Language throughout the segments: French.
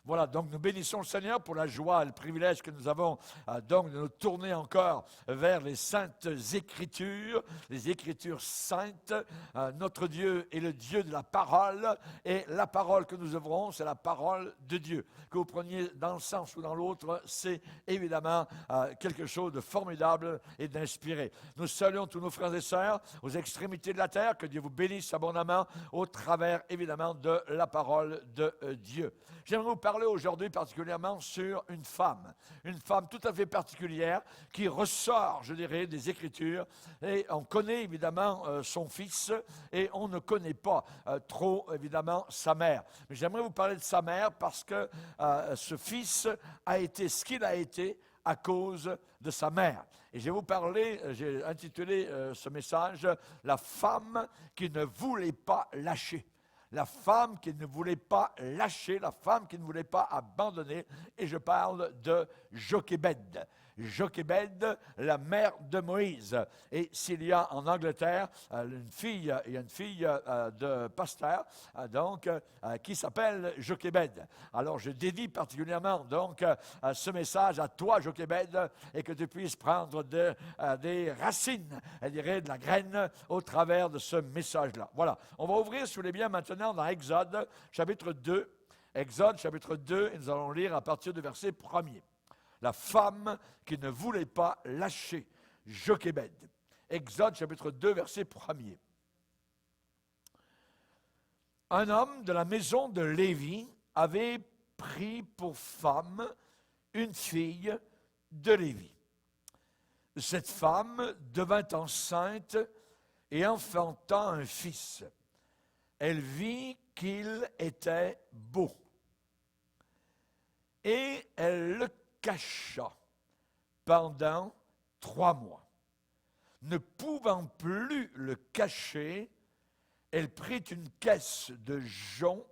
Voilà, donc nous bénissons le Seigneur pour la joie et le privilège que nous avons donc de nous tourner encore vers les saintes Écritures, les Écritures saintes. Notre Dieu est le Dieu de la parole, et la parole que nous œuvrons, c'est la parole de Dieu. Que vous preniez dans le sens ou dans l'autre, c'est évidemment quelque chose de formidable et d'inspiré. Nous saluons tous nos frères et sœurs aux extrémités de la terre, que Dieu vous bénisse abondamment au travers évidemment de la parole de Dieu. J'aimerais vous parler aujourd'hui particulièrement sur une femme tout à fait particulière qui ressort, je dirais, des Écritures, et on connaît évidemment son fils et on ne connaît pas trop évidemment sa mère. Mais j'aimerais vous parler de sa mère parce que ce fils a été ce qu'il a été à cause de sa mère. Et je vais vous parler, j'ai intitulé ce message « La femme qui ne voulait pas lâcher ». La femme qui ne voulait pas lâcher, la femme qui ne voulait pas abandonner, et je parle de Jochébed. Jochébed, la mère de Moïse. Et s'il y a en Angleterre il y a une fille de pasteur, qui s'appelle Jochébed. Alors je dédie particulièrement donc ce message à toi, Jochébed, et que tu puisses prendre des racines, je dirais, de la graine au travers de ce message-là. Voilà, on va ouvrir, si vous voulez bien, maintenant dans Exode, chapitre 2. Exode, chapitre 2, et nous allons lire à partir du verset 1er. La femme qui ne voulait pas lâcher, Jochébed. Exode, chapitre 2, verset 1er. Un homme de la maison de Lévi avait pris pour femme une fille de Lévi. Cette femme devint enceinte et enfanta un fils. Elle vit qu'il était beau. Et elle le cacha pendant 3 mois. Ne pouvant plus le cacher, elle prit une caisse de jonc,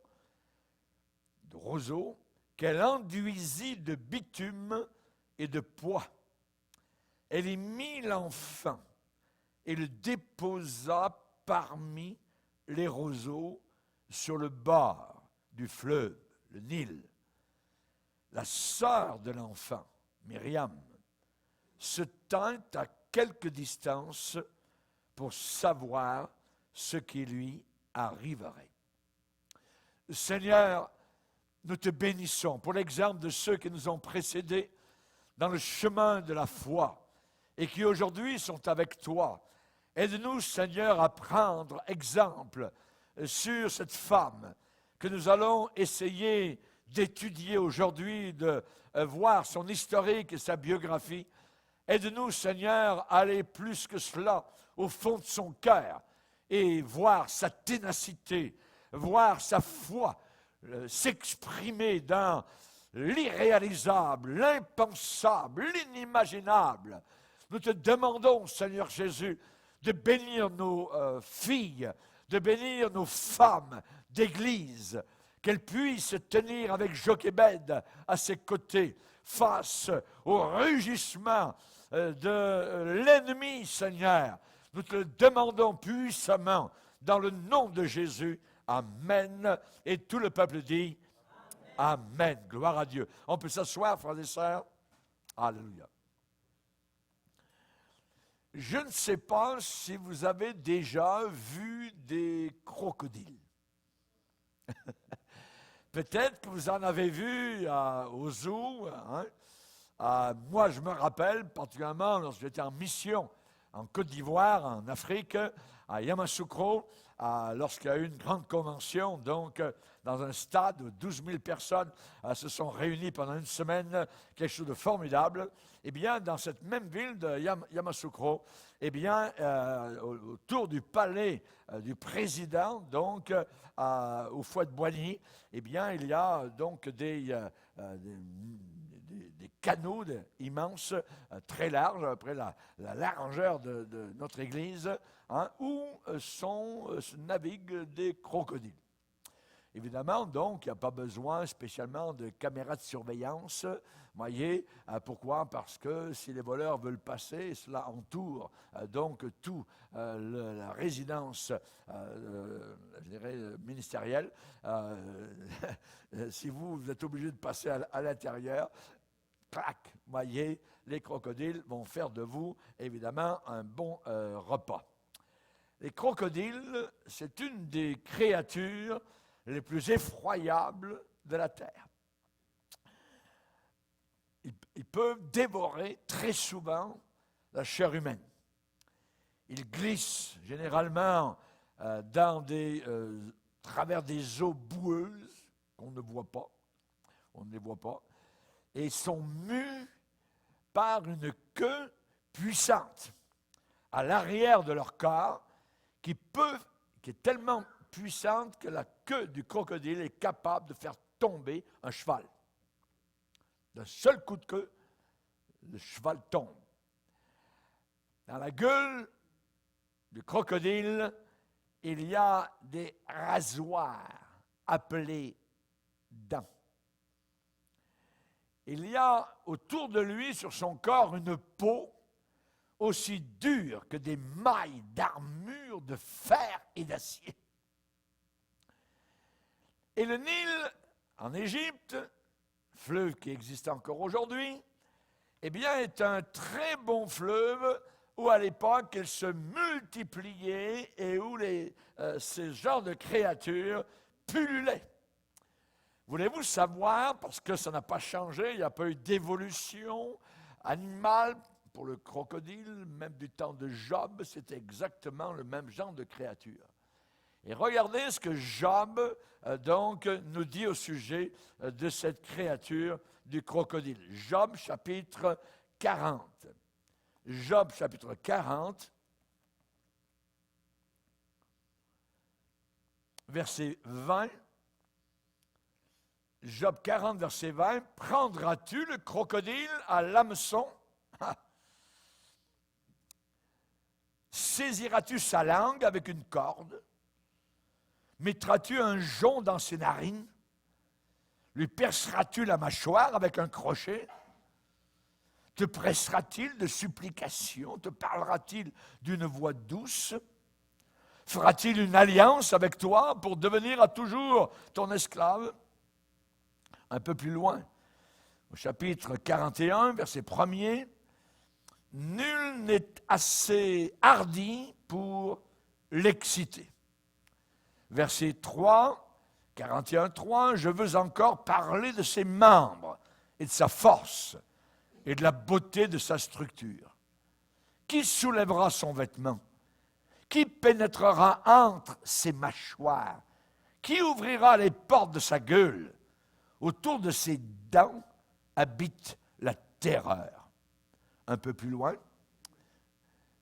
de roseau, qu'elle enduisit de bitume et de poix. Elle y mit l'enfant et le déposa parmi les roseaux sur le bord du fleuve, le Nil. La sœur de l'enfant, Myriam, se tint à quelque distance pour savoir ce qui lui arriverait. Seigneur, nous te bénissons pour l'exemple de ceux qui nous ont précédés dans le chemin de la foi et qui aujourd'hui sont avec toi. Aide-nous, Seigneur, à prendre exemple sur cette femme que nous allons essayer d'étudier aujourd'hui, de voir son historique et sa biographie. Aide-nous, Seigneur, à aller plus que cela au fond de son cœur et voir sa ténacité, voir sa foi s'exprimer dans l'irréalisable, l'impensable, l'inimaginable. Nous te demandons, Seigneur Jésus, de bénir nos filles, de bénir nos femmes d'église, qu'elles puissent tenir avec Jochébed à ses côtés face au rugissement de l'ennemi, Seigneur. Nous te le demandons puissamment dans le nom de Jésus. Amen. Et tout le peuple dit Amen. Amen. Gloire à Dieu. On peut s'asseoir, frères et sœurs. Alléluia. Je ne sais pas si vous avez déjà vu des crocodiles. Peut-être que vous en avez vu au zoo. Moi, je me rappelle particulièrement lorsque j'étais en mission en Côte d'Ivoire, en Afrique, à Yamoussoukro, lorsqu'il y a eu une grande convention, donc dans un stade où 12 000 personnes se sont réunies pendant une semaine, quelque chose de formidable. Eh bien, dans cette même ville de Yamoussoukro, eh bien, autour du palais du président, donc au Fouette-Boigny, eh bien, il y a donc des canaux immenses, très larges, après la largeur de notre église, où naviguent des crocodiles. Évidemment, donc, il n'y a pas besoin spécialement de caméras de surveillance. Voyez, pourquoi? Parce que si les voleurs veulent passer, cela entoure donc tout la résidence, je dirais, ministérielle. Si vous êtes obligé de passer à l'intérieur, clac, voyez, les crocodiles vont faire de vous, évidemment, un bon repas. Les crocodiles, c'est une des créatures les plus effroyables de la terre. Ils peuvent dévorer très souvent la chair humaine. Ils glissent généralement travers des eaux boueuses qu'on ne voit pas. On ne les voit pas. Et sont mus par une queue puissante à l'arrière de leur corps qui est tellement puissante que la queue du crocodile est capable de faire tomber un cheval. D'un seul coup de queue, le cheval tombe. Dans la gueule du crocodile, il y a des rasoirs appelés dents. Il y a autour de lui, sur son corps, une peau aussi dure que des mailles d'armure de fer et d'acier. Et le Nil, en Égypte, fleuve qui existe encore aujourd'hui, eh bien, est un très bon fleuve où, à l'époque, il se multipliait et où ce genre de créatures pullulaient. Voulez-vous savoir, parce que ça n'a pas changé, il n'y a pas eu d'évolution animale pour le crocodile, même du temps de Job, c'était exactement le même genre de créature. Et regardez ce que Job donc nous dit au sujet de cette créature du crocodile. Job chapitre 40. Job chapitre 40, verset 20. Job 40, verset 20. Prendras-tu le crocodile à l'hameçon? Saisiras-tu sa langue avec une corde? Mettras-tu un jonc dans ses narines? Lui perceras-tu la mâchoire avec un crochet? Te pressera-t-il de supplications? Te parlera-t-il d'une voix douce? Fera-t-il une alliance avec toi pour devenir à toujours ton esclave? Un peu plus loin, au chapitre 41, verset 1er, « Nul n'est assez hardi pour l'exciter. » Verset 3, 41, 3, « Je veux encore parler de ses membres et de sa force et de la beauté de sa structure. Qui soulèvera son vêtement? Qui pénétrera entre ses mâchoires? Qui ouvrira les portes de sa gueule? Autour de ses dents habite la terreur. » Un peu plus loin,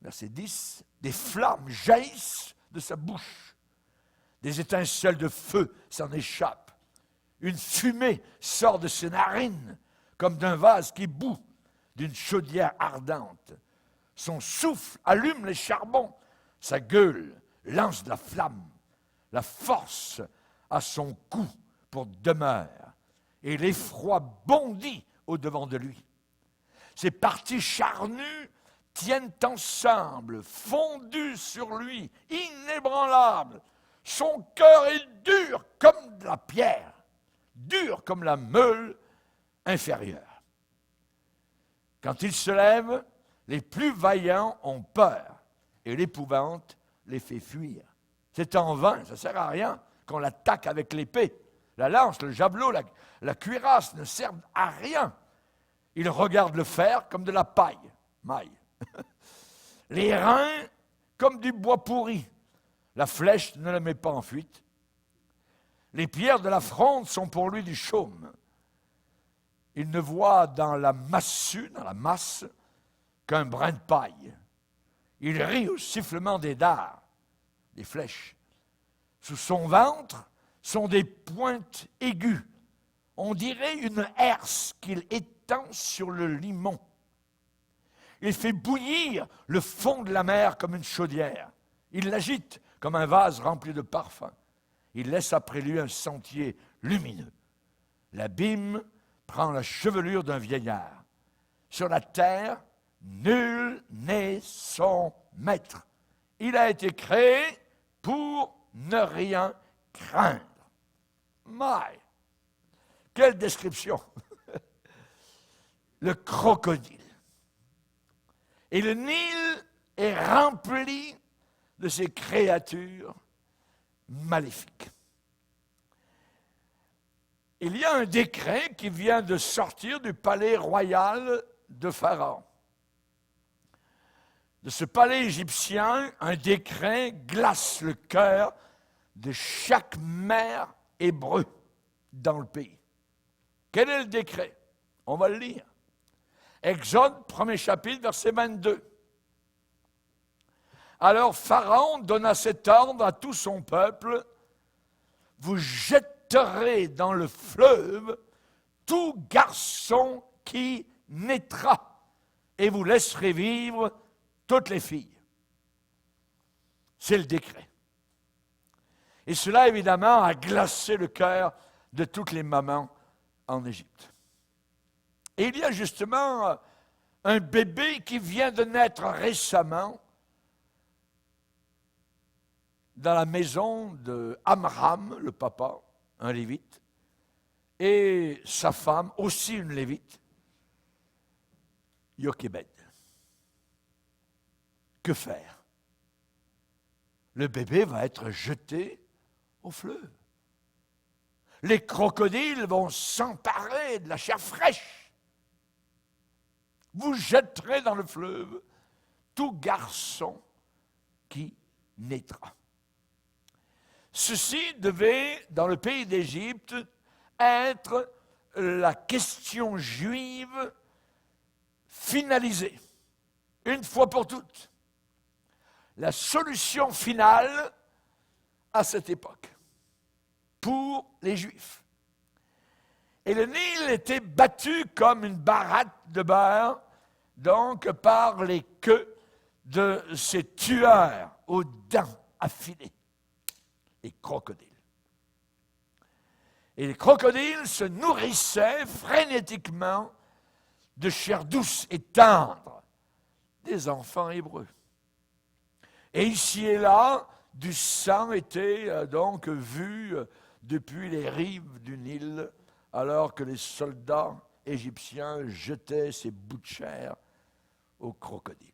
verset 10, « Des flammes jaillissent de sa bouche. Des étincelles de feu s'en échappent. Une fumée sort de ses narines, comme d'un vase qui bout, d'une chaudière ardente. Son souffle allume les charbons. Sa gueule lance de la flamme. La force a son cou pour demeure. Et l'effroi bondit au-devant de lui. Ses parties charnues tiennent ensemble, fondues sur lui, inébranlables. Son cœur est dur comme de la pierre, dur comme la meule inférieure. Quand il se lève, les plus vaillants ont peur et l'épouvante les fait fuir. C'est en vain, ça ne sert à rien qu'on l'attaque avec l'épée. La lance, le javelot, la cuirasse ne servent à rien. Il regarde le fer comme de la maille. Les reins comme du bois pourri. La flèche ne le met pas en fuite. Les pierres de la fronde sont pour lui du chaume. Il ne voit dans la masse, qu'un brin de paille. Il rit au sifflement des dards, des flèches. Sous son ventre sont des pointes aiguës. On dirait une herse qu'il étend sur le limon. Il fait bouillir le fond de la mer comme une chaudière. Il l'agite comme un vase rempli de parfums. il laisse après lui un sentier lumineux. L'abîme prend la chevelure d'un vieillard. Sur la terre, nul n'est son maître. Il a été créé pour ne rien craindre. My! Quelle description! Le crocodile. Et le Nil est rempli de ces créatures maléfiques. Il y a un décret qui vient de sortir du palais royal de Pharaon. De ce palais égyptien, un décret glace le cœur de chaque mère hébreu dans le pays. Quel est le décret? On va le lire. Exode, 1er chapitre, verset 22. Alors Pharaon donna cet ordre à tout son peuple: vous jetterez dans le fleuve tout garçon qui naîtra, et vous laisserez vivre toutes les filles. C'est le décret. Et cela, évidemment, a glacé le cœur de toutes les mamans en Égypte. Et il y a justement un bébé qui vient de naître récemment dans la maison de Amram, le papa, un lévite, et sa femme, aussi une lévite, Jochébed. Que faire? Le bébé va être jeté au fleuve. Les crocodiles vont s'emparer de la chair fraîche. Vous jetterez dans le fleuve tout garçon qui naîtra. Ceci devait, dans le pays d'Égypte, être la question juive finalisée, une fois pour toutes. La solution finale à cette époque, pour les Juifs. Et le Nil était battu comme une baratte de beurre, donc par les queues de ces tueurs aux dents affilées, les crocodiles. Et les crocodiles se nourrissaient frénétiquement de chair douce et tendre des enfants hébreux. Et ici et là, du sang était donc vu depuis les rives du Nil, alors que les soldats égyptiens jetaient ces bouts de chair aux crocodiles.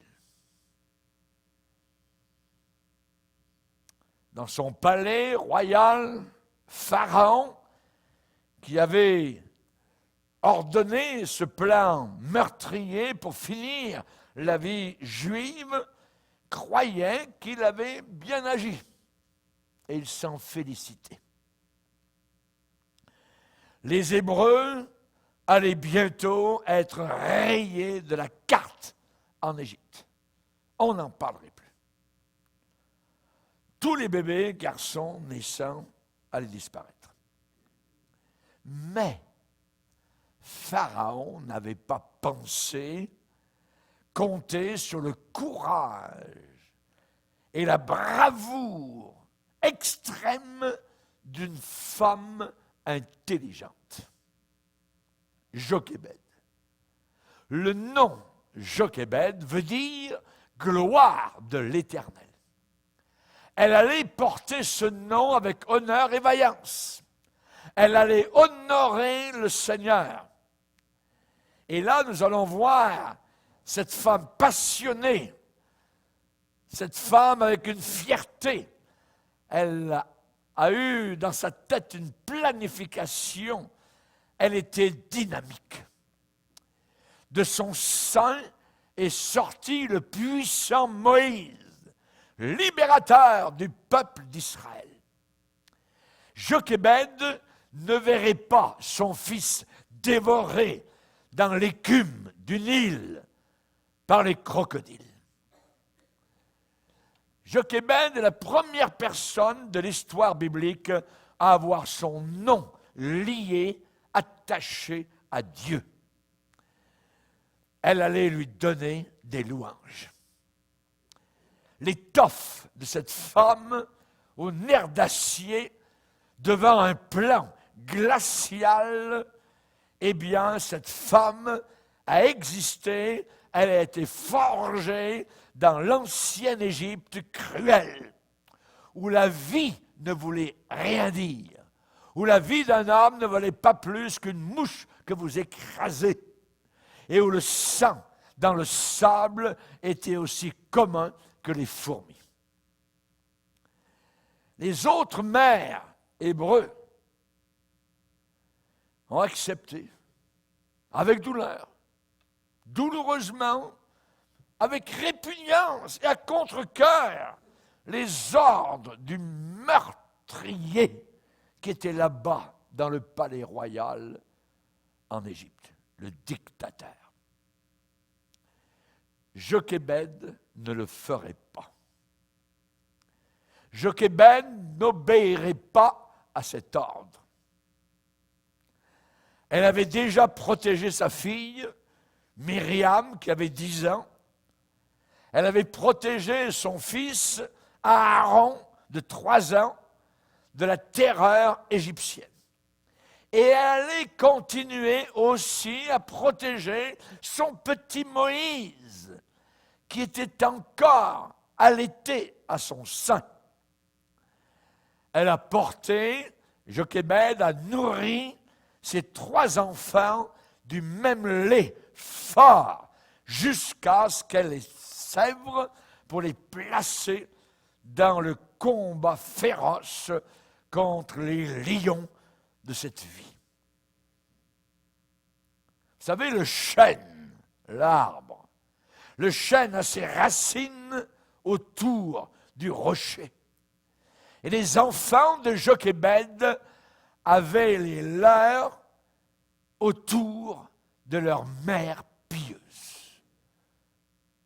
Dans son palais royal, Pharaon, qui avait ordonné ce plan meurtrier pour finir la vie juive, croyait qu'il avait bien agi. Et il s'en félicitait. Les Hébreux allaient bientôt être rayés de la carte en Égypte. On n'en parlerait plus. Tous les bébés, garçons, naissants, allaient disparaître. Mais Pharaon n'avait pas pensé compter sur le courage et la bravoure extrême d'une femme intelligente. Jochébed. Le nom Jochébed veut dire gloire de l'Éternel. Elle allait porter ce nom avec honneur et vaillance. Elle allait honorer le Seigneur. Et là, nous allons voir cette femme passionnée, cette femme avec une fierté. Elle a eu dans sa tête une planification. Elle était dynamique. De son sein est sorti le puissant Moïse, libérateur du peuple d'Israël. Jochébed ne verrait pas son fils dévoré dans l'écume du Nil par les crocodiles. Jochébed est la première personne de l'histoire biblique à avoir son nom lié, attaché à Dieu. Elle allait lui donner des louanges. L'étoffe de cette femme aux nerfs d'acier devant un plan glacial, eh bien, cette femme a existé, elle a été forgée dans l'ancienne Égypte cruelle, où la vie ne voulait rien dire, où la vie d'un homme ne valait pas plus qu'une mouche que vous écrasez, et où le sang dans le sable était aussi commun que les fourmis. Les autres mères hébreux ont accepté, avec douleur, douloureusement, avec répugnance et à contre-cœur, les ordres du meurtrier qui était là-bas dans le palais royal en Égypte, le dictateur. Jochébed ne le ferait pas. Jochébed n'obéirait pas à cet ordre. Elle avait déjà protégé sa fille, Myriam, qui avait 10 ans. Elle avait protégé son fils, Aaron, de 3 ans, de la terreur égyptienne. Et elle allait continuer aussi à protéger son petit Moïse, qui était encore allaité à son sein. Elle a porté, Jochébed a nourri ses 3 enfants du même lait fort, jusqu'à ce qu'elle les sèvre pour les placer dans le combat féroce contre les lions de cette vie. Vous savez, le chêne, l'arbre, le chêne a ses racines autour du rocher. Et les enfants de Jochébed avaient les leurs autour de leur mère pieuse.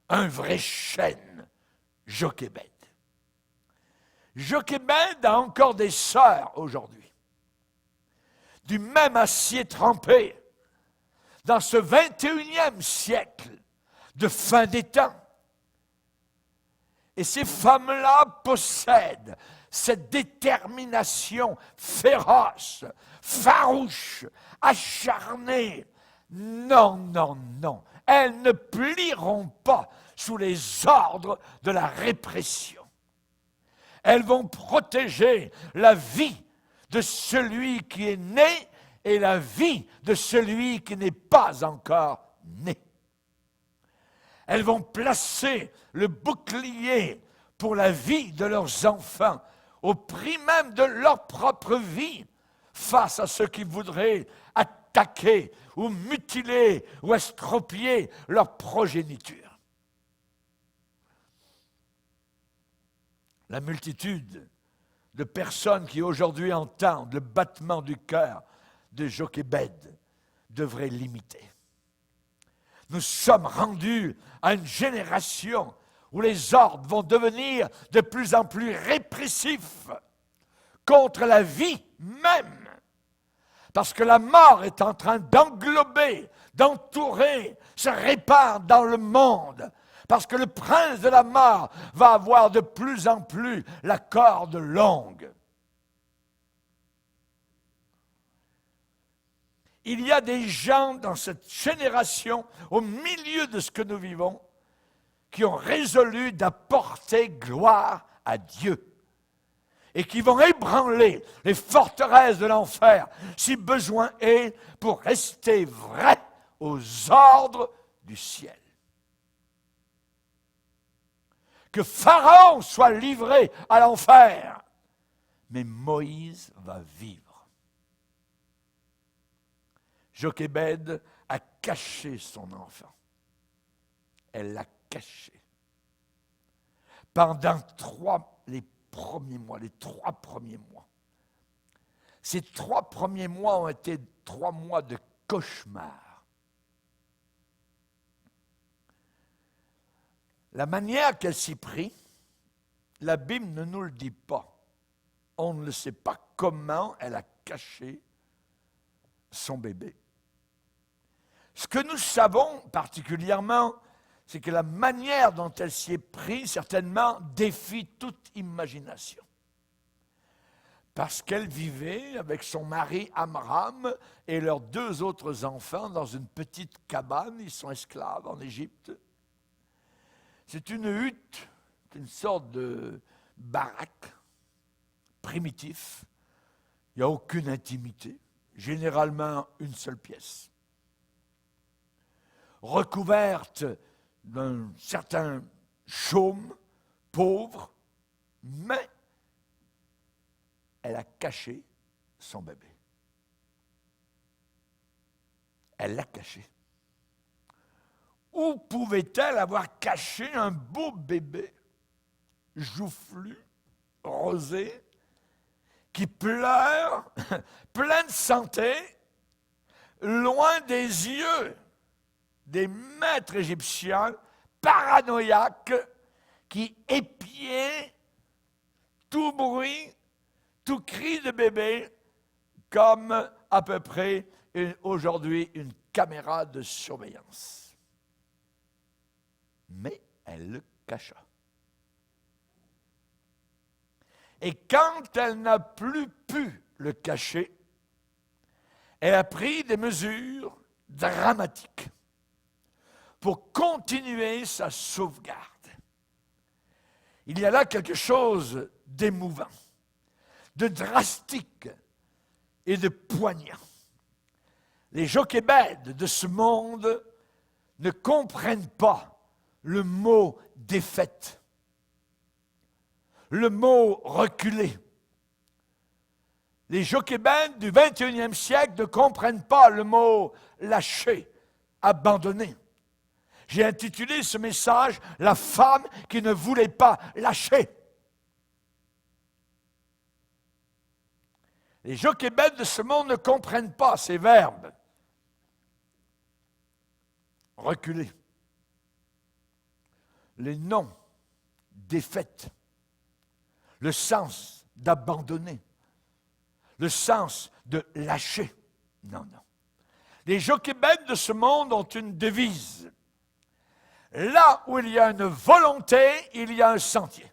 Un vrai chêne, Jochébed. Jochébed a encore des sœurs aujourd'hui, du même acier trempé, dans ce 21e siècle de fin des temps. Et ces femmes-là possèdent cette détermination féroce, farouche, acharnée. Non, non, non. Elles ne plieront pas sous les ordres de la répression. Elles vont protéger la vie de celui qui est né et la vie de celui qui n'est pas encore né. Elles vont placer le bouclier pour la vie de leurs enfants, au prix même de leur propre vie, face à ceux qui voudraient attaquer ou mutiler ou estropier leur progéniture. La multitude de personnes qui aujourd'hui entendent le battement du cœur de Jochébed devrait limiter. Nous sommes rendus à une génération où les ordres vont devenir de plus en plus répressifs contre la vie même. Parce que la mort est en train d'englober, d'entourer, se répandre dans le monde. Parce que le prince de la mort va avoir de plus en plus la corde longue. Il y a des gens dans cette génération, au milieu de ce que nous vivons, qui ont résolu d'apporter gloire à Dieu et qui vont ébranler les forteresses de l'enfer, si besoin est, pour rester vrais aux ordres du ciel. Que Pharaon soit livré à l'enfer, mais Moïse va vivre. Jochébed a caché son enfant. Elle l'a caché. Pendant les 3 premiers mois. Ces 3 premiers mois ont été 3 mois de cauchemar. La manière qu'elle s'y prit, la Bible ne nous le dit pas. On ne sait pas comment elle a caché son bébé. Ce que nous savons particulièrement, c'est que la manière dont elle s'y est prise, certainement, défie toute imagination. parce qu'elle vivait avec son mari Amram et leurs 2 autres enfants dans une petite cabane. Ils sont esclaves en Égypte. C'est une hutte, une sorte de baraque primitif. Il n'y a aucune intimité, généralement une seule pièce, recouverte d'un certain chaume, pauvre, mais elle a caché son bébé. Elle l'a caché. Où pouvait-elle avoir caché un beau bébé, joufflu, rosé, qui pleure, plein de santé, loin des yeux des maîtres égyptiens paranoïaques qui épiaient tout bruit, tout cri de bébé, comme à peu près aujourd'hui une caméra de surveillance. Mais elle le cacha. Et quand elle n'a plus pu le cacher, elle a pris des mesures dramatiques pour continuer sa sauvegarde. Il y a là quelque chose d'émouvant, de drastique et de poignant. Les jochébèdes de ce monde ne comprennent pas le mot défaite, le mot reculé. Les jochébèdes du 21e siècle ne comprennent pas le mot lâcher, abandonner. J'ai intitulé ce message « La femme qui ne voulait pas lâcher ». Les jochébèdes de ce monde ne comprennent pas ces verbes. Reculer. Les noms, défaite. Le sens d'abandonner. Le sens de lâcher. Non, non. Les jochébèdes de ce monde ont une devise. Là où il y a une volonté, il y a un sentier.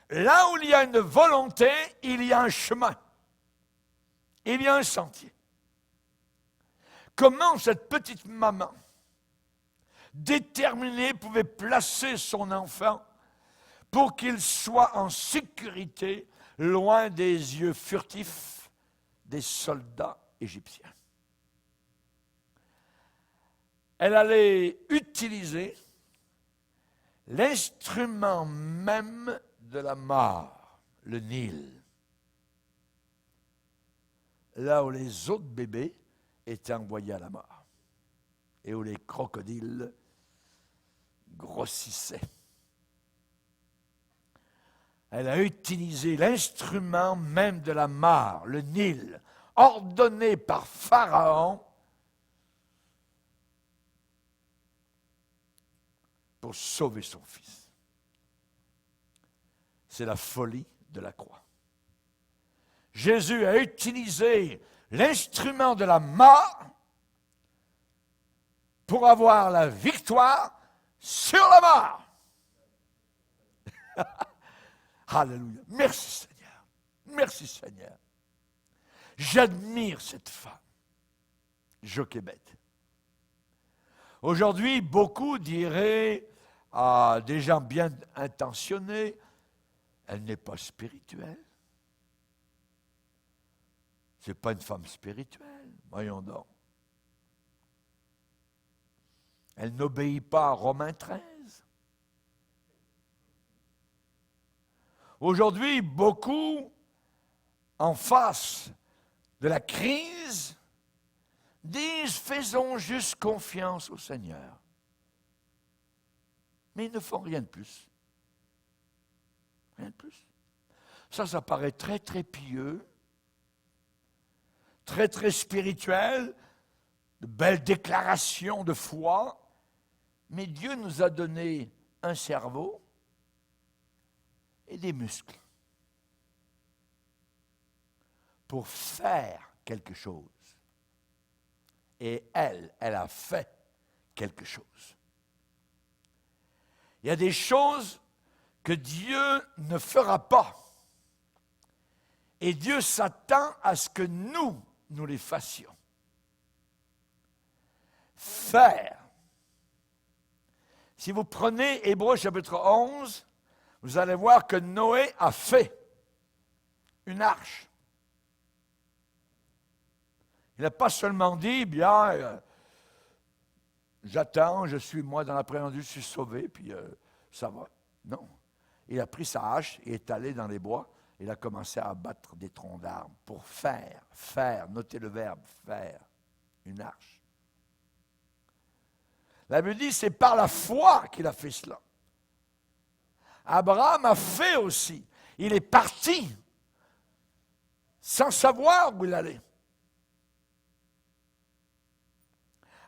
Là où il y a une volonté, il y a un chemin. Il y a un sentier. Comment cette petite maman, déterminée, pouvait placer son enfant pour qu'il soit en sécurité, loin des yeux furtifs des soldats égyptiens? Elle allait utiliser l'instrument même de la mort, le Nil. Là où les autres bébés étaient envoyés à la mort et où les crocodiles grossissaient. Elle a utilisé l'instrument même de la mort, le Nil, ordonné par Pharaon pour sauver son fils. C'est la folie de la croix. Jésus a utilisé l'instrument de la mort pour avoir la victoire sur la mort. Alléluia. Merci Seigneur. Merci Seigneur. J'admire cette femme, Jochébed. Aujourd'hui, beaucoup diraient à des gens bien intentionnés, elle n'est pas spirituelle. Ce n'est pas une femme spirituelle, voyons donc. Elle n'obéit pas à Romains 13. Aujourd'hui, beaucoup, en face de la crise, disent « faisons juste confiance au Seigneur ». Mais ils ne font rien de plus. Rien de plus. Ça paraît très, très pieux, très, très spirituel, de belles déclarations de foi, mais Dieu nous a donné un cerveau et des muscles pour faire quelque chose. Et elle a fait quelque chose. Il y a des choses que Dieu ne fera pas. Et Dieu s'attend à ce que nous les fassions. Faire. Si vous prenez Hébreux chapitre 11, vous allez voir que Noé a fait une arche. Il n'a pas seulement dit, bien, j'attends, je suis moi dans l'appréhendu, je suis sauvé, puis ça va. Non. Il a pris sa hache et est allé dans les bois. Il a commencé à abattre des troncs d'arbres pour faire, notez le verbe, faire une arche. La Bible dit, c'est par la foi qu'il a fait cela. Abraham a fait aussi. Il est parti sans savoir où il allait.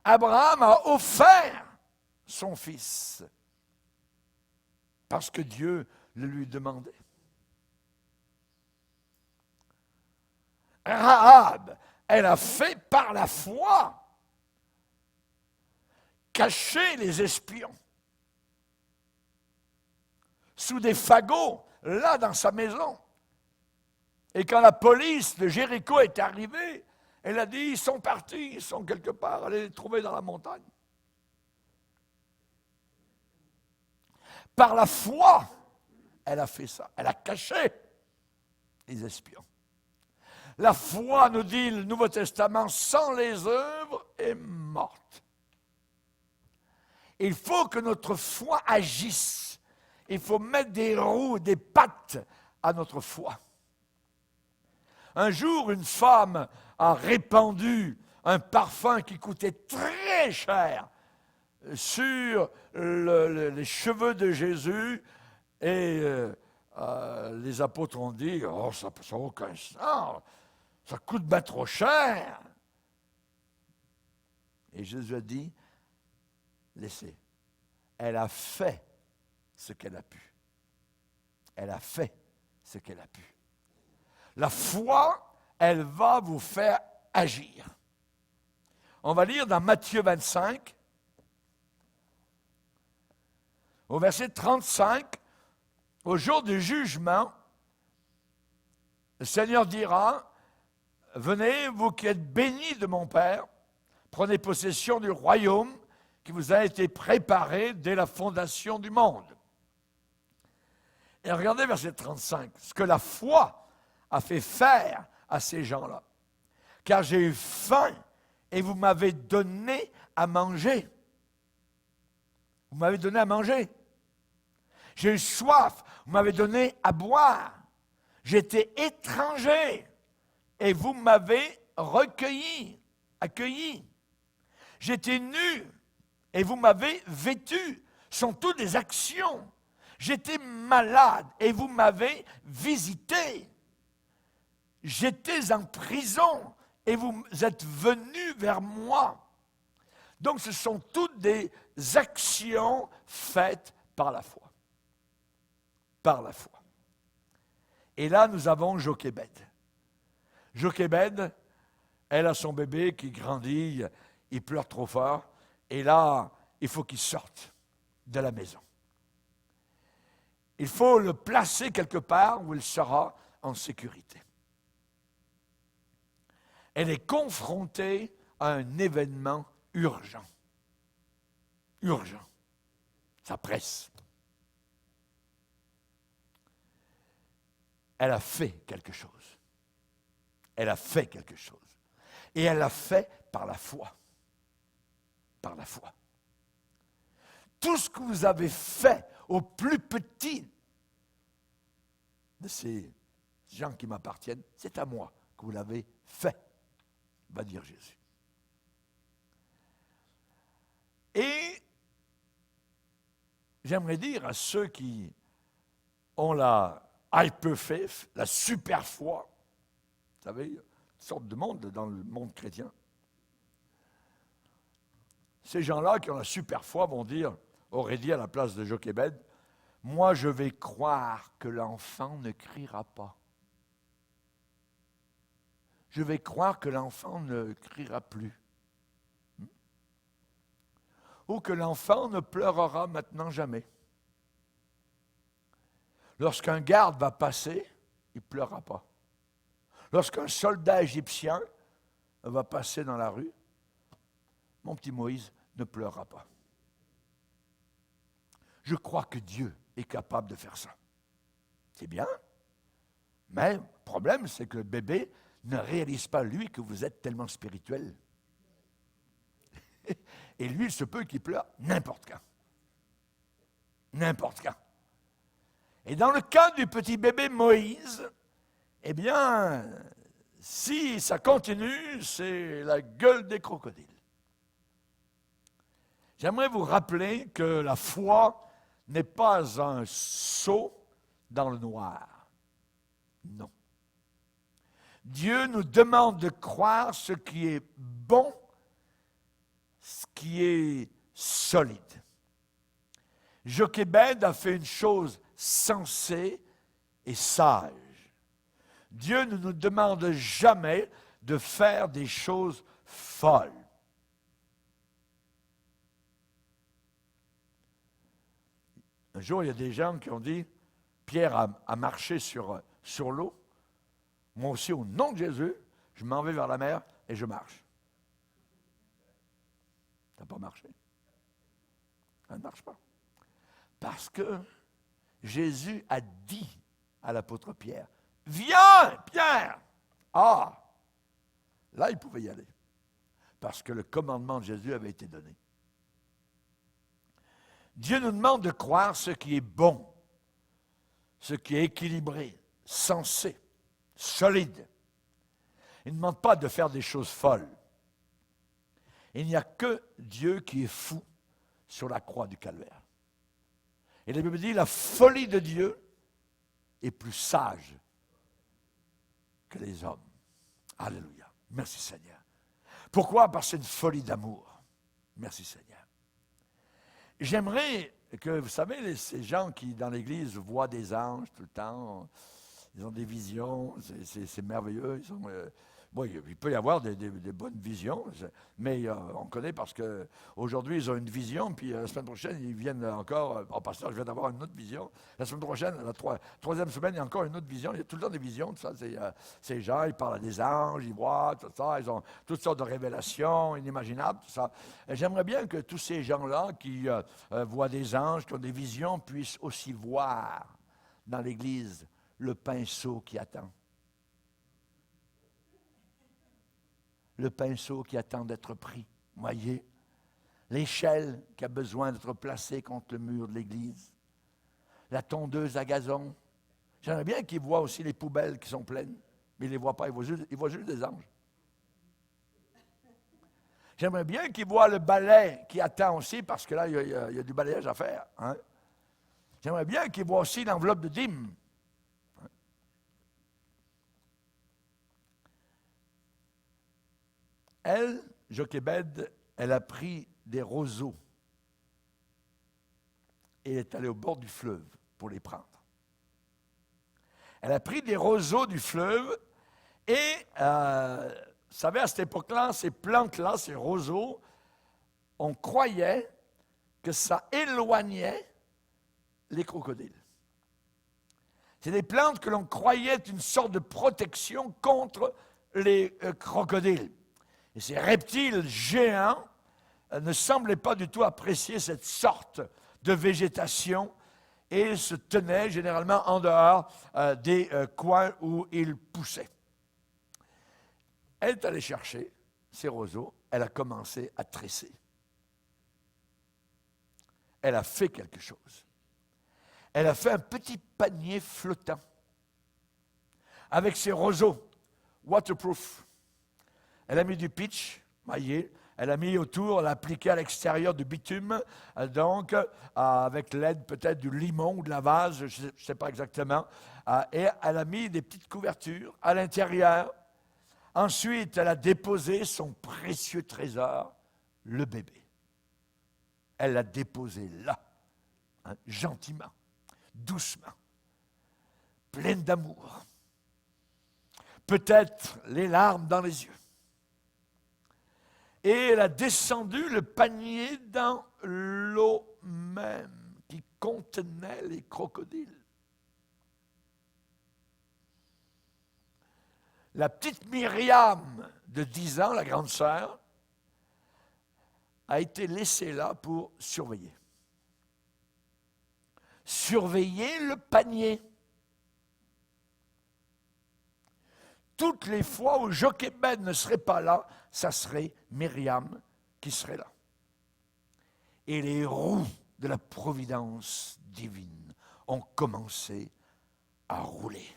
Abraham a offert son fils parce que Dieu le lui demandait. Rahab, elle a fait par la foi cacher les espions sous des fagots, là dans sa maison. Et quand la police de Jéricho est arrivée, elle a dit, ils sont partis, ils sont quelque part, allez les trouver dans la montagne. Par la foi, elle a fait ça, elle a caché les espions. La foi, nous dit le Nouveau Testament, sans les œuvres est morte. Il faut que notre foi agisse. Il faut mettre des roues, des pattes à notre foi. Un jour, une femme a répandu un parfum qui coûtait très cher sur les cheveux de Jésus et les apôtres ont dit « Oh, ça n'a aucun sens, ça coûte bien trop cher. » Et Jésus a dit « Laissez. » Elle a fait ce qu'elle a pu. Elle a fait ce qu'elle a pu. La foi, elle va vous faire agir. On va lire dans Matthieu 25, au verset 35, au jour du jugement, le Seigneur dira, « Venez, vous qui êtes bénis de mon Père, prenez possession du royaume qui vous a été préparé dès la fondation du monde. » Et regardez verset 35, ce que la foi a fait faire à ces gens-là. « Car j'ai eu faim et vous m'avez donné à manger. » Vous m'avez donné à manger. « J'ai eu soif, vous m'avez donné à boire. J'étais étranger et vous m'avez recueilli, accueilli. J'étais nu et vous m'avez vêtu. » Ce sont toutes des actions. J'étais malade et vous m'avez visité. J'étais en prison et vous êtes venus vers moi. Donc ce sont toutes des actions faites par la foi. Par la foi. Et là, nous avons Jochébed. Jochébed, elle a son bébé qui grandit, il pleure trop fort. Et là, il faut qu'il sorte de la maison. Il faut le placer quelque part où il sera en sécurité. Elle est confrontée à un événement urgent. Urgent. Ça presse. Elle a fait quelque chose. Elle a fait quelque chose. Et elle l'a fait par la foi. Par la foi. Tout ce que vous avez fait au plus petit de ces gens qui m'appartiennent, c'est à moi que vous l'avez fait, va dire Jésus. Et j'aimerais dire à ceux qui ont la hyper faith, la super foi, vous savez, une sorte de monde dans le monde chrétien. Ces gens-là qui ont la super foi vont dire, auraient dit à la place de Jochébed, « Moi, je vais croire que l'enfant ne criera pas. Je vais croire que l'enfant ne criera plus. Ou que l'enfant ne pleurera maintenant jamais. Lorsqu'un garde va passer, il ne pleurera pas. Lorsqu'un soldat égyptien va passer dans la rue, mon petit Moïse ne pleurera pas. Je crois que Dieu est capable de faire ça. C'est bien, mais le problème, c'est que le bébé ne réalise pas, lui, que vous êtes tellement spirituel. Et lui, il se peut qu'il pleure n'importe quand. N'importe quand. Et dans le cas du petit bébé Moïse, eh bien, si ça continue, c'est la gueule des crocodiles. J'aimerais vous rappeler que la foi n'est pas un saut dans le noir. Non. Dieu nous demande de croire ce qui est bon, ce qui est solide. Jochébed a fait une chose sensée et sage. Dieu ne nous demande jamais de faire des choses folles. Un jour, il y a des gens qui ont dit, Pierre a marché sur l'eau. Moi aussi, au nom de Jésus, je m'en vais vers la mer et je marche. Ça n'a pas marché. Ça ne marche pas. Parce que Jésus a dit à l'apôtre Pierre, « Viens, Pierre! » Ah! Là, il pouvait y aller. Parce que le commandement de Jésus avait été donné. Dieu nous demande de croire ce qui est bon, ce qui est équilibré, sensé, solide. Il ne demande pas de faire des choses folles. Il n'y a que Dieu qui est fou sur la croix du calvaire. Et la Bible dit, la folie de Dieu est plus sage que les hommes. Alléluia. Merci Seigneur. Pourquoi? Parce que c'est une folie d'amour. Merci Seigneur. J'aimerais que, vous savez, ces gens qui, dans l'Église, voient des anges tout le temps, ils ont des visions, c'est merveilleux. Bon, il peut y avoir des bonnes visions, mais on connaît parce qu'aujourd'hui, ils ont une vision, puis la semaine prochaine, ils viennent encore, pasteur, je viens d'avoir une autre vision. La semaine prochaine, la troisième semaine, il y a encore une autre vision. Il y a tout le temps des visions, tout ça. Ces gens, ils parlent à des anges, ils voient, tout ça. Ils ont toutes sortes de révélations inimaginables, tout ça. Et j'aimerais bien que tous ces gens-là qui voient des anges, qui ont des visions, puissent aussi voir dans l'Église le pinceau qui attend. Le pinceau qui attend d'être pris, voyez, l'échelle qui a besoin d'être placée contre le mur de l'église, la tondeuse à gazon. J'aimerais bien qu'ils voient aussi les poubelles qui sont pleines, mais ils ne les voient pas, ils voient juste des anges. J'aimerais bien qu'ils voient le balai qui attend aussi, parce que là, il y a du balayage à faire. Hein? J'aimerais bien qu'ils voient aussi l'enveloppe de dîmes. Elle, Jochébed, elle a pris des roseaux et elle est allée au bord du fleuve pour les prendre. Elle a pris des roseaux du fleuve et, vous savez, à cette époque-là, ces plantes-là, ces roseaux, on croyait que ça éloignait les crocodiles. C'est des plantes que l'on croyait être une sorte de protection contre les crocodiles. Et ces reptiles géants ne semblaient pas du tout apprécier cette sorte de végétation et se tenaient généralement en dehors des coins où ils poussaient. Elle est allée chercher ces roseaux, elle a commencé à tresser. Elle a fait quelque chose. Elle a fait un petit panier flottant avec ses roseaux waterproof. Elle a mis du pitch, voyez, elle a mis autour, elle a appliqué à l'extérieur du bitume, donc avec l'aide peut-être du limon ou de la vase, je ne sais pas exactement, et elle a mis des petites couvertures à l'intérieur. Ensuite, elle a déposé son précieux trésor, le bébé. Elle l'a déposé là, hein, gentiment, doucement, pleine d'amour. Peut-être les larmes dans les yeux. Et elle a descendu le panier dans l'eau même qui contenait les crocodiles. La petite Myriam de 10 ans, la grande sœur, a été laissée là pour surveiller. Surveiller le panier. Toutes les fois où Jochébed ne serait pas là, ça serait Myriam qui serait là. Et les roues de la providence divine ont commencé à rouler,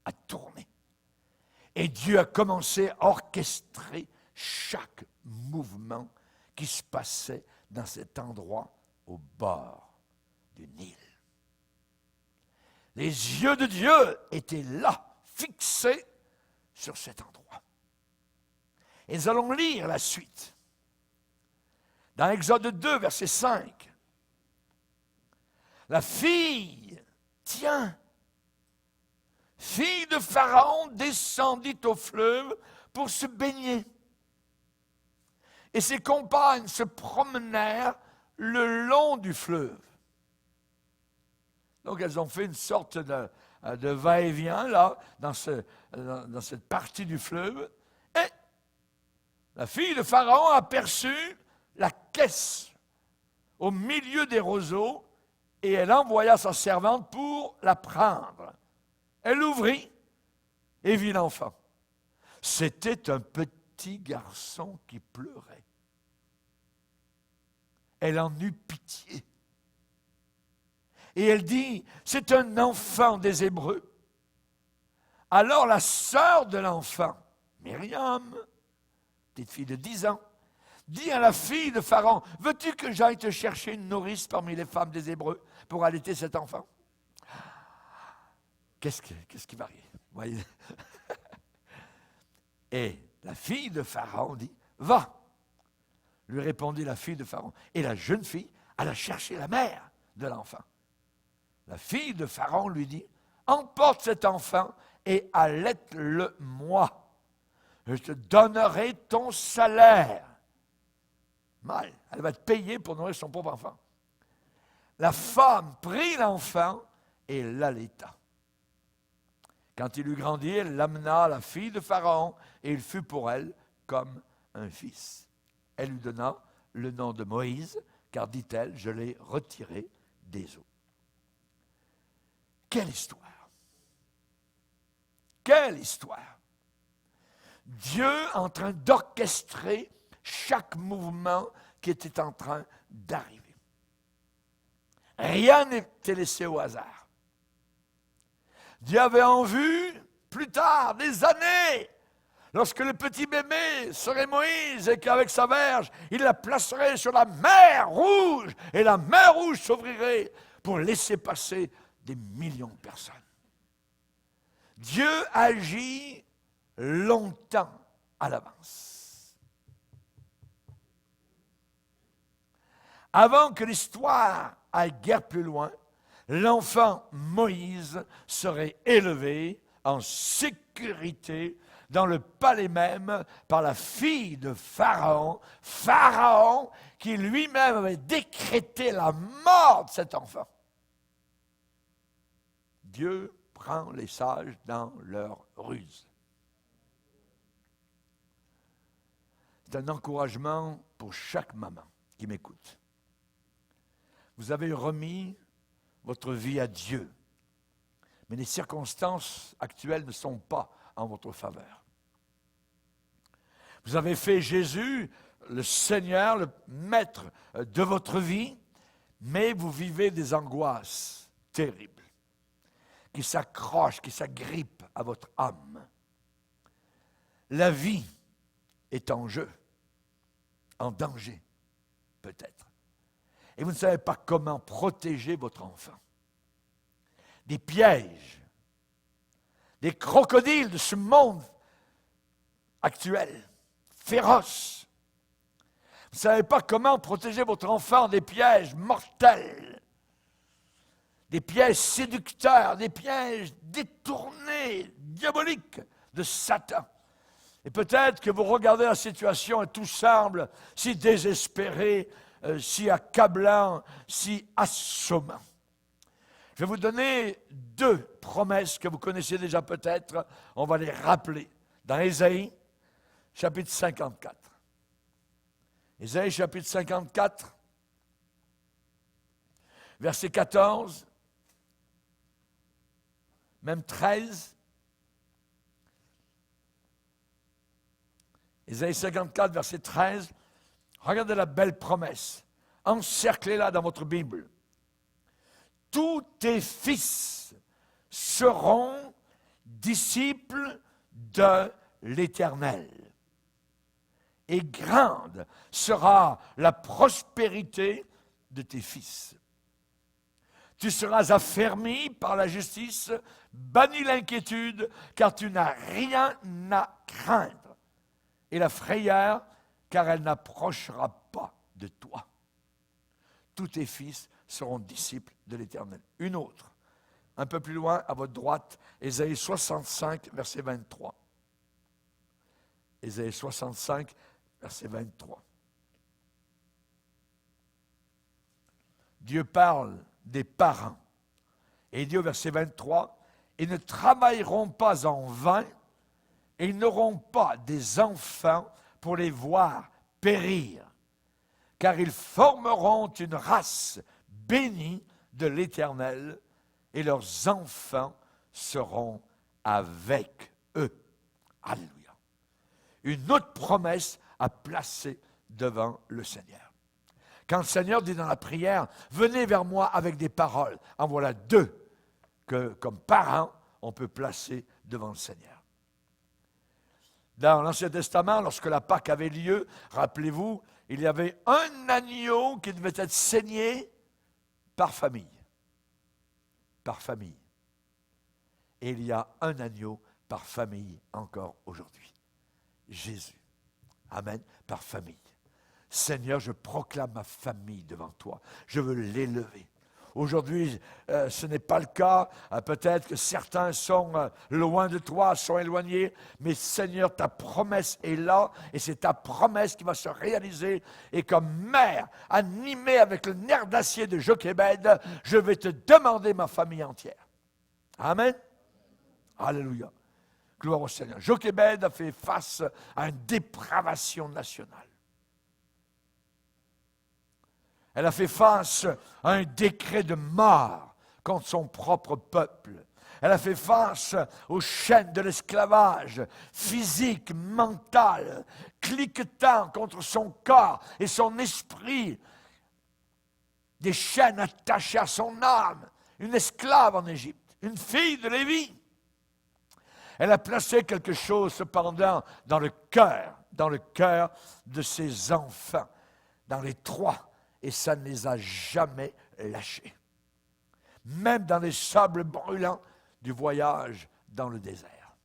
à tourner. Et Dieu a commencé à orchestrer chaque mouvement qui se passait dans cet endroit au bord du Nil. Les yeux de Dieu étaient là, fixés sur cet endroit. Et nous allons lire la suite. Dans Exode 2, verset 5. La fille, fille de Pharaon, descendit au fleuve pour se baigner. Et ses compagnes se promenèrent le long du fleuve. Donc, elles ont fait une sorte de va-et-vient, là, dans cette partie du fleuve. Et la fille de Pharaon aperçut la caisse au milieu des roseaux et elle envoya sa servante pour la prendre. Elle l'ouvrit et vit l'enfant. C'était un petit garçon qui pleurait. Elle en eut pitié. Et elle dit, c'est un enfant des Hébreux. Alors la sœur de l'enfant, Myriam, petite fille de 10 ans, dit à la fille de Pharaon, veux-tu que j'aille te chercher une nourrice parmi les femmes des Hébreux pour allaiter cet enfant? Qu'est-ce qui va arriver? Voyez? Et la fille de Pharaon dit, va, lui répondit la fille de Pharaon. Et la jeune fille alla chercher la mère de l'enfant. La fille de Pharaon lui dit, emporte cet enfant et allaite-le moi. Je te donnerai ton salaire. Mal, elle va te payer pour nourrir son pauvre enfant. La femme prit l'enfant et l'allaita. Quand il eut grandi, elle l'amena à la fille de Pharaon et il fut pour elle comme un fils. Elle lui donna le nom de Moïse, car, dit-elle, je l'ai retiré des eaux. Quelle histoire! Quelle histoire! Dieu en train d'orchestrer chaque mouvement qui était en train d'arriver. Rien n'était laissé au hasard. Dieu avait en vue, plus tard, des années, lorsque le petit bébé serait Moïse et qu'avec sa verge, il la placerait sur la mer Rouge et la mer Rouge s'ouvrirait pour laisser passer des millions de personnes. Dieu agit longtemps à l'avance. Avant que l'histoire aille guère plus loin, l'enfant Moïse serait élevé en sécurité dans le palais même par la fille de Pharaon, Pharaon qui lui-même avait décrété la mort de cet enfant. Dieu prend les sages dans leur ruse. C'est un encouragement pour chaque maman qui m'écoute. Vous avez remis votre vie à Dieu, mais les circonstances actuelles ne sont pas en votre faveur. Vous avez fait Jésus le Seigneur, le Maître de votre vie, mais vous vivez des angoisses terribles qui s'accrochent, qui s'agrippent à votre âme. La vie est en jeu, en danger, peut-être. Et vous ne savez pas comment protéger votre enfant. Des pièges, des crocodiles de ce monde actuel, féroce. Vous ne savez pas comment protéger votre enfant des pièges mortels, des pièges séducteurs, des pièges détournés, diaboliques de Satan. Et peut-être que vous regardez la situation et tout semble si désespéré, si accablant, si assommant. Je vais vous donner 2 promesses que vous connaissez déjà peut-être. On va les rappeler. Dans Ésaïe, chapitre 54. Ésaïe, chapitre 54, verset 14, même 13. Ésaïe 54, verset 13. Regardez la belle promesse. Encerclez-la dans votre Bible. Tous tes fils seront disciples de l'Éternel. Et grande sera la prospérité de tes fils. Tu seras affermi par la justice, banni l'inquiétude, car tu n'as rien à craindre. Et la frayeur, car elle n'approchera pas de toi. Tous tes fils seront disciples de l'Éternel. Une autre, un peu plus loin, à votre droite, Ésaïe 65, verset 23. Ésaïe 65, verset 23. Dieu parle des parents. Et il dit au verset 23, « Ils ne travailleront pas en vain, et ils n'auront pas des enfants pour les voir périr, car ils formeront une race bénie de l'Éternel, et leurs enfants seront avec eux. » Alléluia. Une autre promesse à placer devant le Seigneur. Quand le Seigneur dit dans la prière, « Venez vers moi avec des paroles », en voilà 2 que, comme parents, on peut placer devant le Seigneur. Dans l'Ancien Testament, lorsque la Pâque avait lieu, rappelez-vous, il y avait un agneau qui devait être saigné par famille. Par famille. Et il y a un agneau par famille encore aujourd'hui. Jésus. Amen. Par famille. Seigneur, je proclame ma famille devant toi. Je veux l'élever. Aujourd'hui, ce n'est pas le cas. Peut-être que certains sont loin de toi, sont éloignés. Mais Seigneur, ta promesse est là. Et c'est ta promesse qui va se réaliser. Et comme mère, animée avec le nerf d'acier de Jochébed, je vais te demander ma famille entière. Amen. Alléluia. Gloire au Seigneur. Jochébed a fait face à une dépravation nationale. Elle a fait face à un décret de mort contre son propre peuple. Elle a fait face aux chaînes de l'esclavage physique, mental, cliquetant contre son corps et son esprit. Des chaînes attachées à son âme. Une esclave en Égypte, une fille de Lévi. Elle a placé quelque chose cependant dans le cœur de ses enfants, dans les 3. Et ça ne les a jamais lâchés. Même dans les sables brûlants du voyage dans le désert.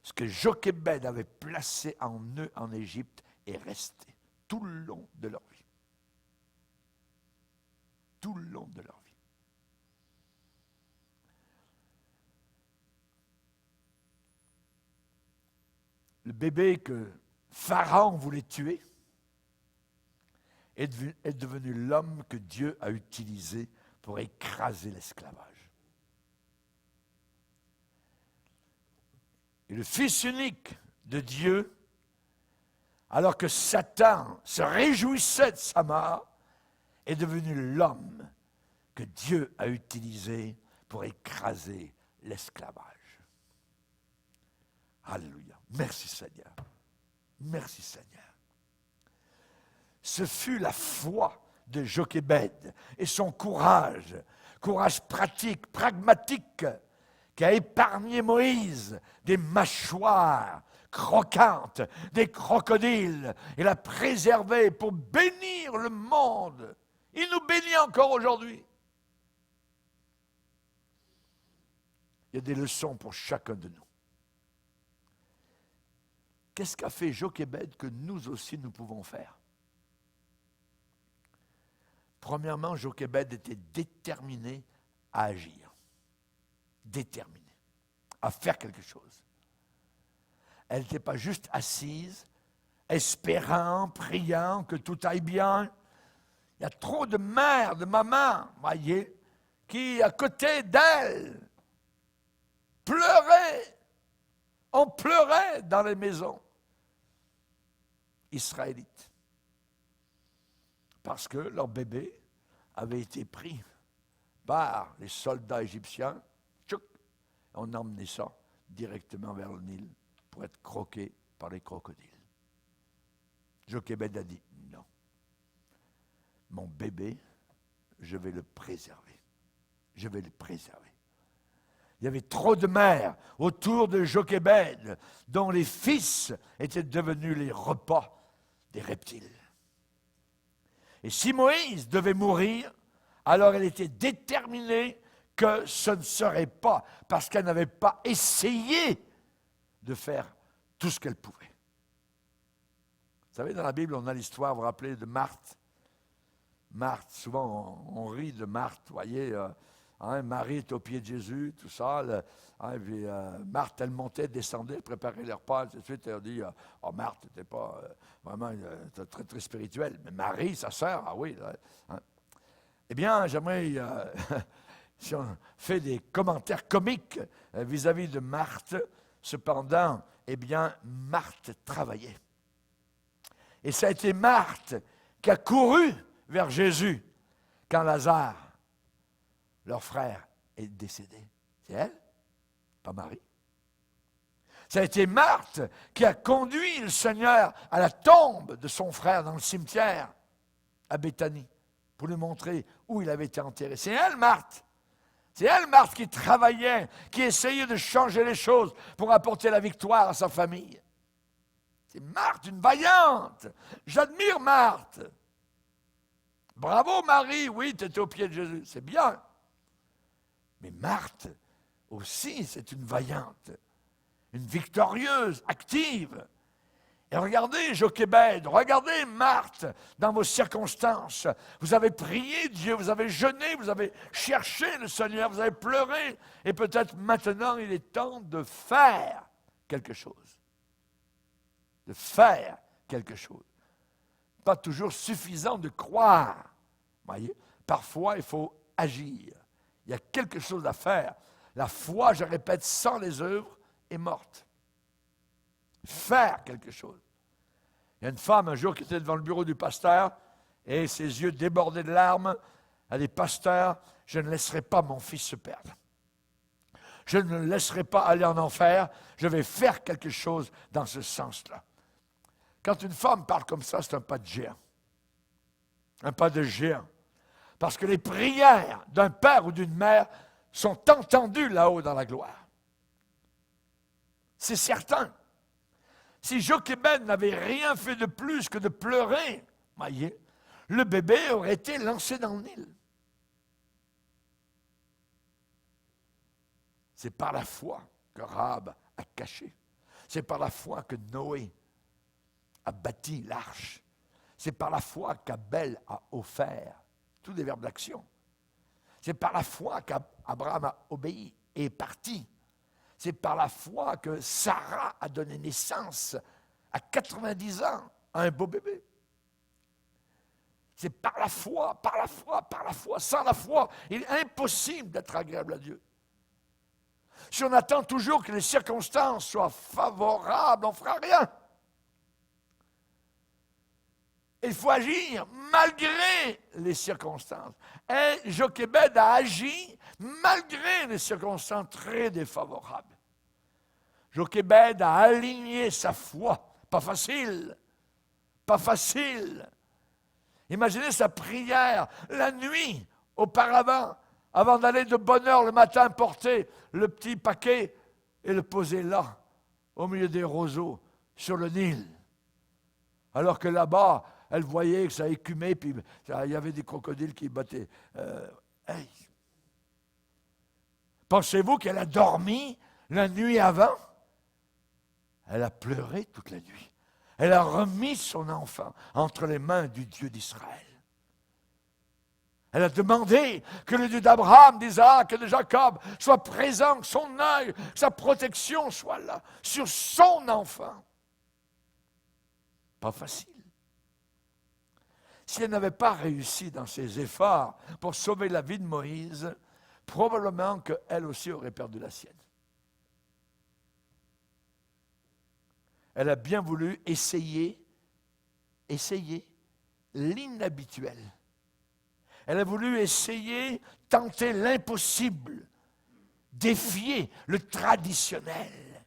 Ce que Jochébed avait placé en eux en Égypte est resté tout le long de leur vie. Tout le long de leur vie. Le bébé que Pharaon voulait tuer est devenu l'homme que Dieu a utilisé pour écraser l'esclavage. Et le Fils unique de Dieu, alors que Satan se réjouissait de sa mort, est devenu l'homme que Dieu a utilisé pour écraser l'esclavage. Alléluia. Merci Seigneur. Merci Seigneur. Ce fut la foi de Jochébed et son courage pratique, pragmatique, qui a épargné Moïse des mâchoires croquantes, des crocodiles, et l'a préservé pour bénir le monde. Il nous bénit encore aujourd'hui. Il y a des leçons pour chacun de nous. Qu'est-ce qu'a fait Jochébed que nous aussi nous pouvons faire? Premièrement, Jochébed était déterminé à agir. Déterminé à faire quelque chose. Elle n'était pas juste assise, espérant, priant que tout aille bien. Il y a trop de mères, de mamans, voyez, qui, à côté d'elle, pleurait. On pleurait dans les maisons israélites. Parce que leur bébé avait été pris par les soldats égyptiens. Tchouk, on emmenait ça directement vers le Nil pour être croqué par les crocodiles. Jochébed a dit non. Mon bébé, je vais le préserver. Je vais le préserver. Il y avait trop de mères autour de Jochébed, dont les fils étaient devenus les repas des reptiles. Et si Moïse devait mourir, alors elle était déterminée que ce ne serait pas parce qu'elle n'avait pas essayé de faire tout ce qu'elle pouvait. Vous savez, dans la Bible, on a l'histoire, vous vous rappelez, de Marthe. Marthe, souvent on rit de Marthe, vous voyez, Marie est au pied de Jésus, tout ça. Puis, Marthe, elle montait, descendait, elle préparait leur repas, tout de suite, elle dit, oh Marthe, t'étais pas vraiment très, très spirituelle. Mais Marie, sa sœur, ah oui. Eh bien, j'aimerais, si on fait des commentaires comiques vis-à-vis de Marthe, cependant, eh bien, Marthe travaillait. Et ça a été Marthe qui a couru vers Jésus quand Lazare, leur frère, est décédé. C'est elle, pas Marie. Ça a été Marthe qui a conduit le Seigneur à la tombe de son frère dans le cimetière à Béthanie pour lui montrer où il avait été enterré. C'est elle, Marthe. C'est elle, Marthe, qui travaillait, qui essayait de changer les choses pour apporter la victoire à sa famille. C'est Marthe, une vaillante. J'admire Marthe. Bravo, Marie. Oui, tu étais au pied de Jésus. C'est bien. Mais Marthe aussi, c'est une vaillante, une victorieuse, active. Et regardez Jochébed, regardez Marthe dans vos circonstances. Vous avez prié Dieu, vous avez jeûné, vous avez cherché le Seigneur, vous avez pleuré. Et peut-être maintenant, il est temps de faire quelque chose. De faire quelque chose. Pas toujours suffisant de croire. Voyez, parfois, il faut agir. Il y a quelque chose à faire. La foi, je répète, sans les œuvres, est morte. Faire quelque chose. Il y a une femme un jour qui était devant le bureau du pasteur et ses yeux débordaient de larmes. Elle dit, pasteur, je ne laisserai pas mon fils se perdre. Je ne le laisserai pas aller en enfer. Je vais faire quelque chose dans ce sens-là. Quand une femme parle comme ça, c'est un pas de géant. Un pas de géant. Parce que les prières d'un père ou d'une mère sont entendues là-haut dans la gloire. C'est certain. Si Jochébed n'avait rien fait de plus que de pleurer, voyez, le bébé aurait été lancé dans le Nil. C'est par la foi que Rahab a caché. C'est par la foi que Noé a bâti l'arche. C'est par la foi qu'Abel a offert. Tous des verbes d'action. C'est par la foi qu'Abraham a obéi et est parti. C'est par la foi que Sarah a donné naissance à 90 ans à un beau bébé. C'est par la foi, par la foi, par la foi. Sans la foi, il est impossible d'être agréable à Dieu. Si on attend toujours que les circonstances soient favorables, on ne fera rien. Il faut agir malgré les circonstances. Et Jochébed a agi malgré les circonstances très défavorables. Jochébed a aligné sa foi. Pas facile. Pas facile. Imaginez sa prière la nuit auparavant, avant d'aller de bonne heure le matin porter le petit paquet et le poser là, au milieu des roseaux, sur le Nil. Alors que là-bas, elle voyait que ça écumait, puis il y avait des crocodiles qui battaient. Hey. Pensez-vous qu'elle a dormi la nuit avant? Elle a pleuré toute la nuit. Elle a remis son enfant entre les mains du Dieu d'Israël. Elle a demandé que le Dieu d'Abraham, d'Isaac et de Jacob soit présent, que son œil, que sa protection soit là, sur son enfant. Pas facile. Si elle n'avait pas réussi dans ses efforts pour sauver la vie de Moïse, probablement qu'elle aussi aurait perdu la sienne. Elle a bien voulu essayer l'inhabituel. Elle a voulu essayer, tenter l'impossible, défier le traditionnel.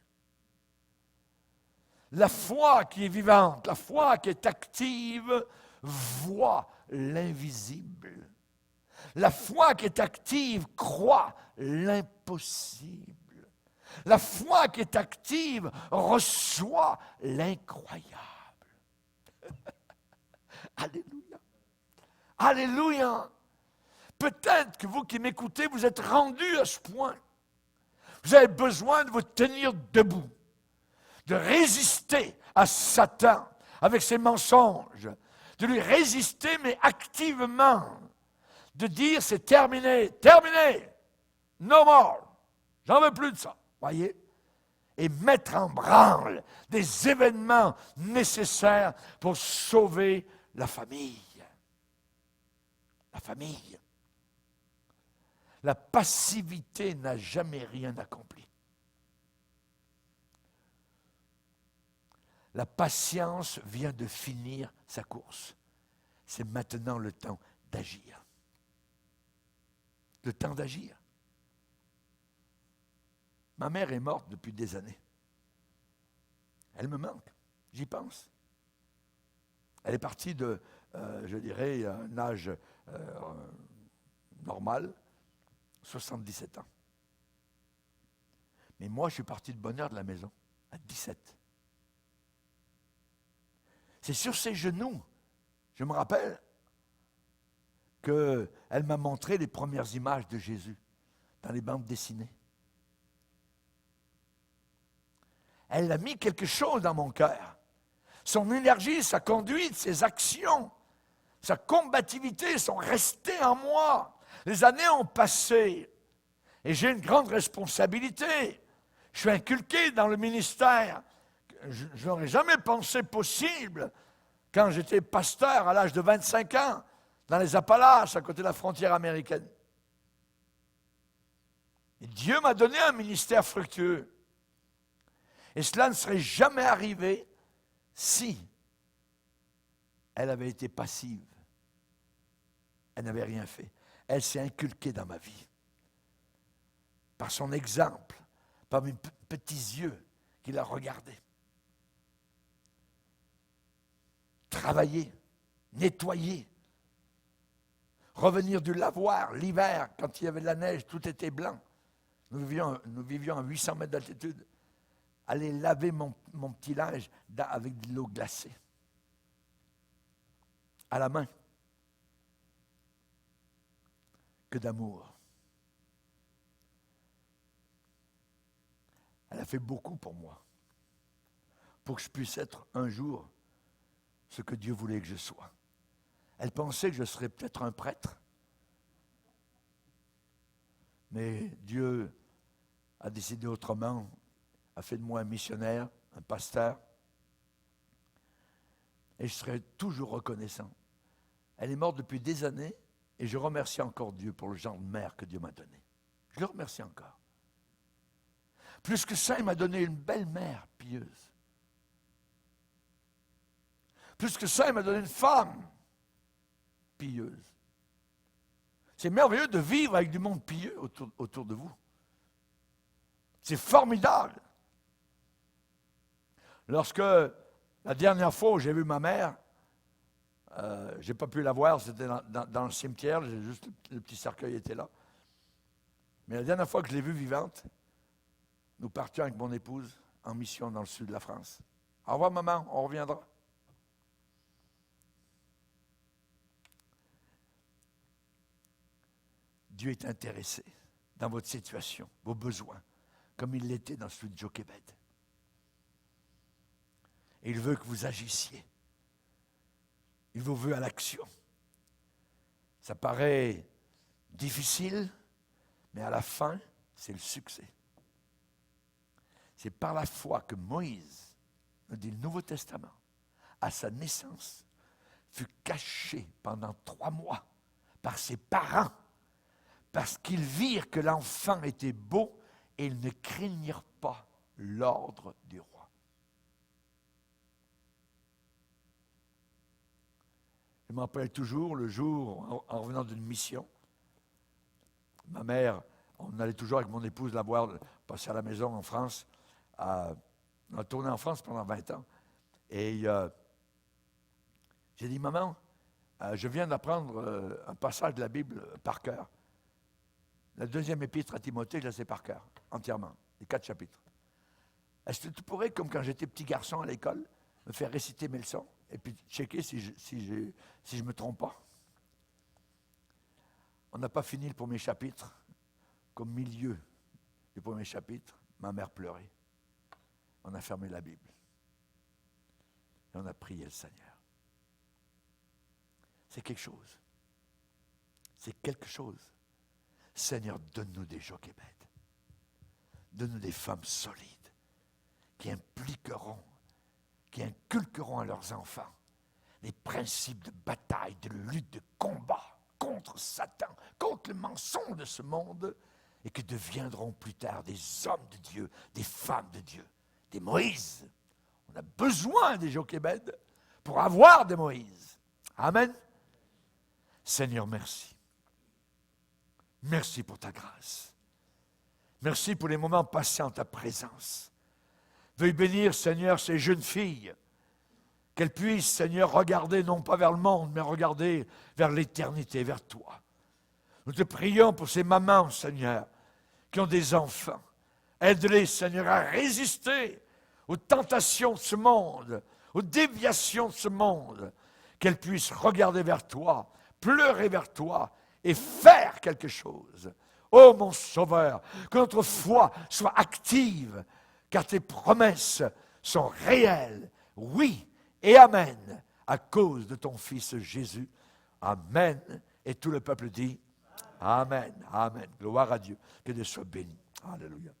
La foi qui est vivante, la foi qui est active, voit l'invisible. La foi qui est active croit l'impossible. La foi qui est active reçoit l'incroyable. Alléluia. Alléluia. Peut-être que vous qui m'écoutez, vous êtes rendus à ce point. Vous avez besoin de vous tenir debout, de résister à Satan avec ses mensonges, de lui résister mais activement, de dire c'est terminé, terminé, no more, j'en veux plus de ça, voyez, et mettre en branle des événements nécessaires pour sauver la famille. La famille. La passivité n'a jamais rien accompli. La patience vient de finir sa course. C'est maintenant le temps d'agir. Le temps d'agir. Ma mère est morte depuis des années. Elle me manque. J'y pense. Elle est partie de, je dirais, un âge normal, 77 ans. Mais moi, je suis parti de bonne heure de la maison, à 17. C'est sur ses genoux, je me rappelle, qu'elle m'a montré les premières images de Jésus dans les bandes dessinées. Elle a mis quelque chose dans mon cœur. Son énergie, sa conduite, ses actions, sa combativité sont restées en moi. Les années ont passé et j'ai une grande responsabilité. Je suis inculqué dans le ministère. Je n'aurais jamais pensé possible quand j'étais pasteur à l'âge de 25 ans dans les Appalaches, à côté de la frontière américaine. Et Dieu m'a donné un ministère fructueux. Et cela ne serait jamais arrivé si elle avait été passive. Elle n'avait rien fait. Elle s'est inculquée dans ma vie. Par son exemple, par mes petits yeux qui la regardaient. Travailler, nettoyer, revenir du lavoir l'hiver, quand il y avait de la neige, tout était blanc. Nous vivions à 800 mètres d'altitude. Aller laver mon petit linge avec de l'eau glacée. À la main. Que d'amour. Elle a fait beaucoup pour moi. Pour que je puisse être un jour ce que Dieu voulait que je sois. Elle pensait que je serais peut-être un prêtre. Mais Dieu a décidé autrement, a fait de moi un missionnaire, un pasteur. Et je serai toujours reconnaissant. Elle est morte depuis des années et je remercie encore Dieu pour le genre de mère que Dieu m'a donné. Je le remercie encore. Plus que ça, il m'a donné une belle mère pieuse. Plus que ça, il m'a donné une femme pieuse. C'est merveilleux de vivre avec du monde pieux autour de vous. C'est formidable. Lorsque la dernière fois où j'ai vu ma mère, je n'ai pas pu la voir, c'était dans le cimetière, juste le petit cercueil était là. Mais la dernière fois que je l'ai vue vivante, nous partions avec mon épouse en mission dans le sud de la France. Au revoir maman, on reviendra. Dieu est intéressé dans votre situation, vos besoins, comme il l'était dans celui de Jochebed. Et il veut que vous agissiez. Il vous veut à l'action. Ça paraît difficile, mais à la fin, c'est le succès. C'est par la foi que Moïse, nous dit le Nouveau Testament, à sa naissance, fut caché pendant 3 mois par ses parents, parce qu'ils virent que l'enfant était beau et ils ne craignirent pas l'ordre du roi. Je me rappelle toujours le jour, en revenant d'une mission, ma mère, on allait toujours avec mon épouse la voir, passer à la maison en France. On a tourné en France pendant 20 ans. Et j'ai dit, maman, je viens d'apprendre un passage de la Bible par cœur. La deuxième épître à Timothée, je la sais par cœur, entièrement, les 4 chapitres. Est-ce que tu pourrais, comme quand j'étais petit garçon à l'école, me faire réciter mes leçons et puis checker si je me trompe pas? On n'a pas fini le premier chapitre. Qu'au milieu du premier chapitre, ma mère pleurait. On a fermé la Bible. Et on a prié le Seigneur. C'est quelque chose. C'est quelque chose. Seigneur, donne-nous des Jochebed. Donne-nous des femmes solides qui inculqueront à leurs enfants les principes de bataille, de lutte, de combat contre Satan, contre le mensonge de ce monde, et qui deviendront plus tard des hommes de Dieu, des femmes de Dieu, des Moïse. On a besoin des Jochebed pour avoir des Moïse. Amen. Seigneur, merci. Merci pour ta grâce. Merci pour les moments passés en ta présence. Veuille bénir, Seigneur, ces jeunes filles, qu'elles puissent, Seigneur, regarder non pas vers le monde, mais regarder vers l'éternité, vers toi. Nous te prions pour ces mamans, Seigneur, qui ont des enfants. Aide-les, Seigneur, à résister aux tentations de ce monde, aux déviations de ce monde, qu'elles puissent regarder vers toi, pleurer vers toi et faire quelque chose. Ô mon Sauveur, que notre foi soit active, car tes promesses sont réelles, oui et amen, à cause de ton Fils Jésus. Amen. Et tout le peuple dit amen, amen. Gloire à Dieu. Que Dieu soit béni. Alléluia.